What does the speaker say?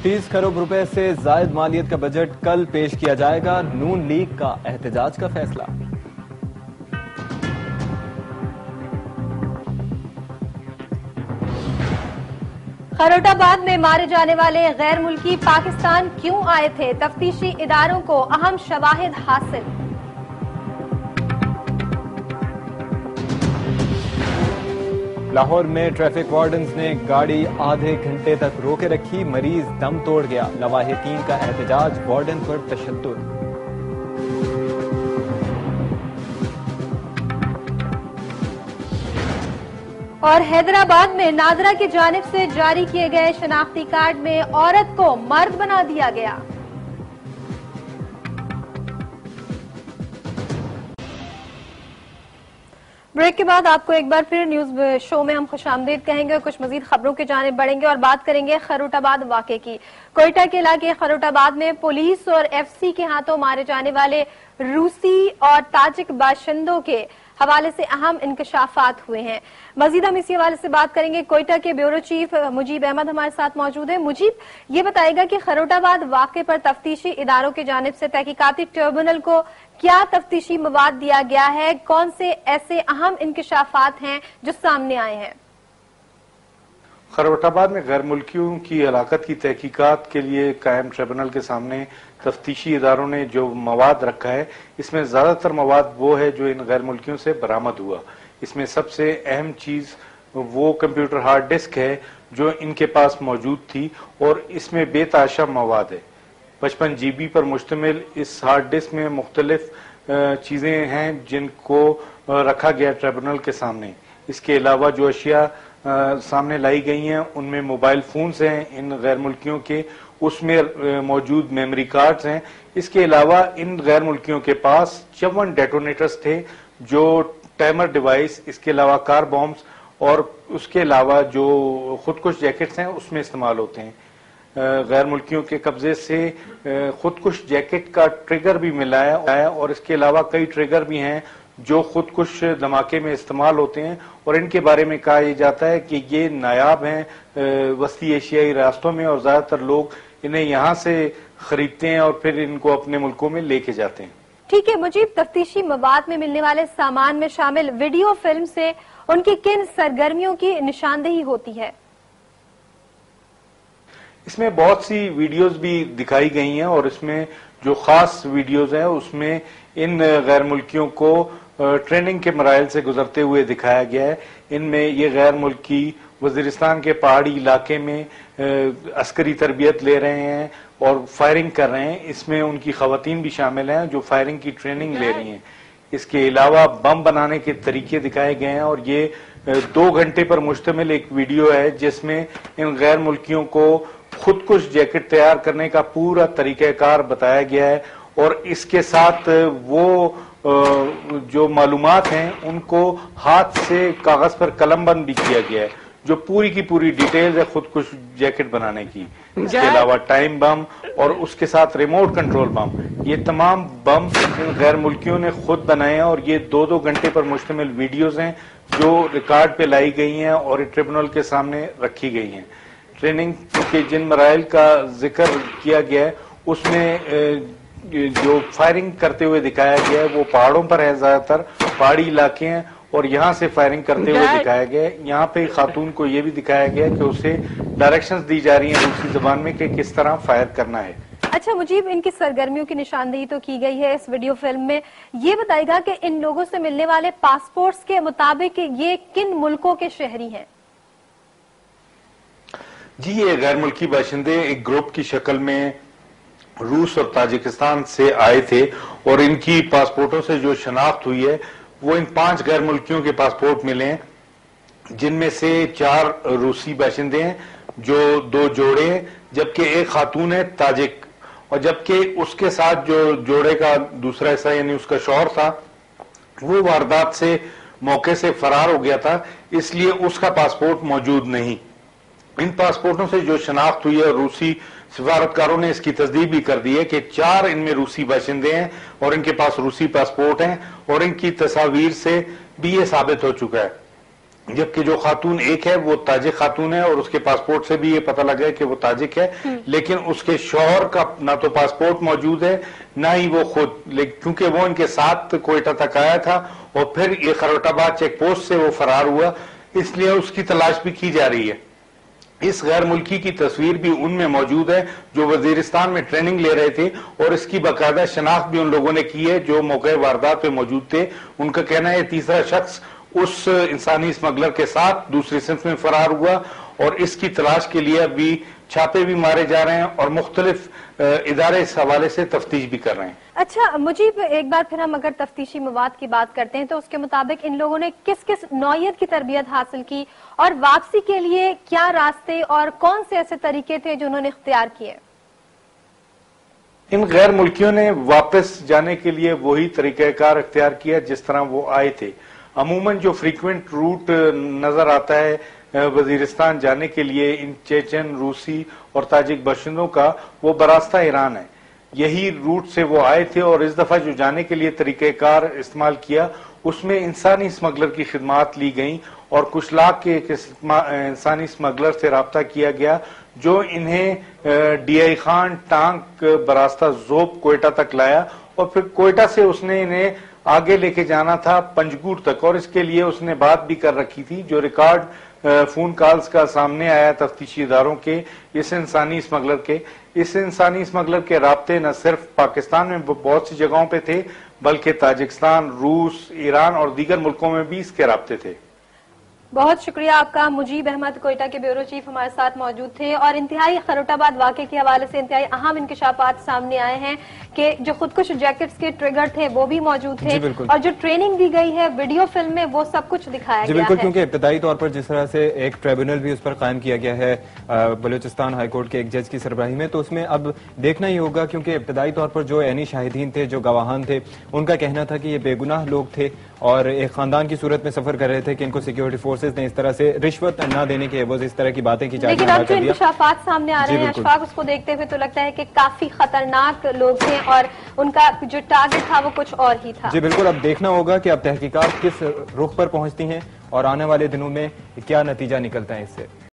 30 खरब रुपए से जायद मालियत का बजट कल पेश किया जाएगा। नून लीग का एहतजाज का फैसला। खरोटाबाद में मारे जाने वाले गैर मुल्की पाकिस्तान क्यों आए थे? तफ्तीशी इदारों को अहम शवाहिद हासिल। लाहौर में ट्रैफिक वार्डन्स ने गाड़ी आधे घंटे तक रोके रखी, मरीज दम तोड़ गया। लवाहिकीन का एहतजाज, वार्डन पर तशद्दुद। और हैदराबाद में नादरा की जानिब से जारी किए गए शनाख्ती कार्ड में औरत को मर्द बना दिया गया। ब्रेक के बाद आपको एक बार फिर न्यूज शो में हम खुशामदीद कहेंगे और कुछ मजीद खबरों की जानिब बढ़ेंगे और बात करेंगे खरोटाबाद वाक़े की। कोयटा के इलाके खरोटाबाद में पुलिस और एफसी के हाथों मारे जाने वाले रूसी और ताजिक बाशिंदों के हवाले से अहम इंकशाफात हुए हैं। मजीद हम इसी हवाले से बात करेंगे। कोयटा के ब्यूरो चीफ मुजीब अहमद हमारे साथ मौजूद है। मुजीब, ये बताएगा कि खरोटाबाद वाक़े पर तफ्तीशी इदारों की जानिब से तहकीकाती ट्रिब्यूनल को क्या तफ्तीशी मवाद दिया गया है? कौन से ऐसे अहम इंकशाफात हैं जो सामने आए हैं? खरोटाबाद में गैर मुल्कियों की हलाकत की तहकीकात के लिए कायम ट्रिब्यूनल के सामने तफ्तीशी इदारों ने जो मवाद रखा है, इसमें ज्यादातर मवाद वो है जो इन गैर मुल्कियों से बरामद हुआ। इसमें सबसे अहम चीज वो कंप्यूटर हार्ड डिस्क है जो इनके पास मौजूद थी और इसमें बेताशा मवाद है। 55 GB पर मुश्तमिल इस हार्ड डिस्क में मुख्तलिफ चीजें हैं जिनको रखा गया ट्रिब्यूनल के सामने। इसके अलावा जो अशिया सामने लाई गई हैं उनमें मोबाइल फोन्स हैं इन गैर मुल्कियों के, उसमें मौजूद मेमोरी कार्ड्स हैं। इसके अलावा इन गैर मुल्कियों के पास 54 डेटोनेटर्स थे जो टाइमर डिवाइस, इसके अलावा कार बॉम्ब्स और उसके अलावा जो खुदकुश जैकेट्स हैं उसमें इस्तेमाल होते हैं। गैर मुल्कियों के कब्जे से खुदकुश जैकेट का ट्रिगर भी मिला है और इसके अलावा कई ट्रिगर भी हैं जो खुदकुश धमाके में इस्तेमाल होते हैं और इनके बारे में कहा जाता है कि ये नायाब हैं वस्ती एशियाई रास्तों में और ज्यादातर लोग इन्हें यहाँ से खरीदते हैं और फिर इनको अपने मुल्कों में लेके जाते हैं। ठीक है मुजीब, तफ्तीशी मवाद में मिलने वाले सामान में शामिल वीडियो फिल्म से उनकी किन सरगर्मियों की निशानदेही होती है? इसमें बहुत सी वीडियोस भी दिखाई गई हैं और इसमें जो खास वीडियोस हैं उसमें इन गैर मुल्कियों को ट्रेनिंग के मराइल से गुजरते हुए दिखाया गया है। इनमें ये गैर मुल्की वजीरिस्तान के पहाड़ी इलाके में अस्करी तरबियत ले रहे हैं और फायरिंग कर रहे हैं। इसमें उनकी खवातीन भी शामिल हैं जो फायरिंग की ट्रेनिंग ले रही हैं। इसके अलावा बम बनाने के तरीके दिखाए गए हैं और ये 2 घंटे पर मुश्तमिल एक वीडियो है जिसमें इन गैर मुल्कियों को खुदकुश जैकेट तैयार करने का पूरा तरीकाकार बताया गया है और इसके साथ वो जो मालूमात हैं उनको हाथ से कागज पर कलमबंद भी किया गया है जो पूरी की पूरी डिटेल्स है खुदकुश जैकेट बनाने की। इसके अलावा टाइम बम और उसके साथ रिमोट कंट्रोल बम, ये तमाम बम इन गैर मुल्कियों ने खुद बनाए हैं और ये 2-2 घंटे पर मुश्तमिल वीडियोज हैं जो रिकॉर्ड पे लाई गई हैं और ट्रिब्यूनल के सामने रखी गई हैं। ट्रेनिंग के जिन मराइल का जिक्र किया गया है उसमें जो फायरिंग करते हुए दिखाया गया है वो पहाड़ों पर है, ज्यादातर पहाड़ी इलाके हैं और यहाँ से फायरिंग करते हुए दिखाया गया है। यहाँ पे खातून को ये भी दिखाया गया है कि उसे डायरेक्शंस दी जा रही हैं रूसी जबान में कि किस तरह फायर करना है। अच्छा मुजीब, इनकी सरगर्मियों की निशानदेही तो की गई है इस वीडियो फिल्म में। ये बताएगा कि इन लोगों से मिलने वाले पासपोर्ट्स के मुताबिक ये किन मुल्कों के शहरी हैं? जी, ये गैर मुल्की बाशिंदे एक ग्रुप की शक्ल में रूस और ताजिकिस्तान से आए थे और इनकी पासपोर्टों से जो शनाख्त हुई है वो इन 5 गैर मुल्कियों के पासपोर्ट मिले हैं जिनमें से 4 रूसी बाशिंदे हैं जो 2 जोड़े हैं जबकि एक खातून है ताजिक और जबकि उसके साथ जो जोड़े का दूसरा हिस्सा यानी उसका शौहर था वो वारदात से मौके से फरार हो गया था, इसलिए उसका पासपोर्ट मौजूद नहीं। इन पासपोर्टों से जो शनाख्त हुई है रूसी सिफारतकारों ने इसकी तस्दीक भी कर दी है कि 4 इनमें रूसी बाशिंदे हैं और इनके पास रूसी पासपोर्ट हैं और इनकी तस्वीर से भी ये साबित हो चुका है। جبکہ جو خاتون ایک ہے وہ تاجک خاتون ہے اور اس کے پاسپورٹ سے بھی یہ پتہ لگا ہے کہ وہ تاجک ہے، لیکن اس کے شوہر کا نہ تو پاسپورٹ موجود ہے نہ ہی وہ خود، کیونکہ وہ ان کے ساتھ کوئٹہ تک آیا تھا اور پھر یہ خروٹ آباد چیک پوسٹ سے وہ فرار ہوا، اس لیے اس کی تلاش بھی کی جا رہی ہے۔ اس غیر ملکی کی تصویر بھی ان میں موجود ہے جو وزیرستان میں ٹریننگ لے رہے تھے، اور اس کی باقاعدہ شناخت بھی ان لوگوں نے کی ہے جو موقع واردات پہ موجود تھے۔ ان کا کہنا ہے تیسرا شخص اس انسانی اسمگلر کے ساتھ دوسری صنف میں فرار ہوا، اور اس کی تلاش کے لیے ابھی چھاپے بھی مارے جا رہے ہیں اور مختلف ادارے اس حوالے سے تفتیش بھی کر رہے ہیں۔ اچھا مجیب، ایک بار پھر ہم اگر تفتیشی مواد کی بات کرتے ہیں تو اس کے مطابق ان لوگوں نے کس کس نوعیت کی تربیت حاصل کی، اور واپسی کے لیے کیا راستے اور کون سے ایسے طریقے تھے جو انہوں نے اختیار کیے؟ ان غیر ملکیوں نے واپس جانے کے لیے وہی طریقہ کار اختیار کیا جس طرح وہ آئے تھے۔ عموماً جو فریکوینٹ روٹ نظر آتا ہے وزیرستان جانے کے لیے ان چیچن، روسی اور تاجک باشندوں کا، وہ براستہ ایران ہے۔ یہی روٹ سے وہ آئے تھے، اور اس دفعہ جو جانے کے لیے طریقہ کار استعمال کیا اس میں انسانی اسمگلر کی خدمات لی گئیں، اور کچھ لاکھ کے ایک انسانی اسمگلر سے رابطہ کیا گیا جو انہیں ڈی آئی خان ٹانک براستہ زوب کوئٹہ تک لایا، اور پھر کوئٹہ سے اس نے انہیں آگے لے کے جانا تھا پنجگور تک، اور اس کے لیے اس نے بات بھی کر رکھی تھی جو ریکارڈ فون کالز کا سامنے آیا تفتیشی اداروں کے اس انسانی اسمگلر کے رابطے نہ صرف پاکستان میں بہت سی جگہوں پہ تھے بلکہ تاجکستان، روس، ایران اور دیگر ملکوں میں بھی اس کے رابطے تھے۔ بہت شکریہ آپ کا۔ مجیب احمد کوئٹہ کے بیورو چیف ہمارے ساتھ موجود تھے، اور انتہائی خروٹ آباد واقعے کے حوالے سے انتہائی اہم انکشافات سامنے آئے ہیں کہ جو خودکش جیکٹس کے ٹریگر تھے وہ بھی موجود تھے، اور جو ٹریننگ دی گئی ہے ویڈیو فلم میں وہ سب کچھ دکھایا گیا ہے۔ بالکل، کیونکہ ابتدائی طور پر جس طرح سے ایک ٹریبونل بھی اس پر قائم کیا گیا ہے بلوچستان ہائی کورٹ کے ایک جج کی سربراہی میں، تو اس میں اب دیکھنا ہی ہوگا، کیونکہ ابتدائی طور پر جو عینی شاہدین تھے، جو گواہان تھے، ان کا کہنا تھا کہ یہ بے گناہ لوگ تھے اور ایک خاندان کی صورت میں سفر کر رہے تھے کہ ان کو سیکیورٹی فورسز نے اس طرح سے رشوت نہ دینے کے عوض اس طرح کی باتیں کی جا رہی ہیں۔ لیکن اب جو انکشافات سامنے آ رہے ہیں اشفاق، اس کو دیکھتے ہوئے تو لگتا ہے کہ کافی خطرناک لوگ تھے اور ان کا جو ٹارگٹ تھا وہ کچھ اور ہی تھا۔ جی بالکل، اب دیکھنا ہوگا کہ اب تحقیقات کس رخ پر پہنچتی ہیں اور آنے والے دنوں میں کیا نتیجہ نکلتا ہے اس سے۔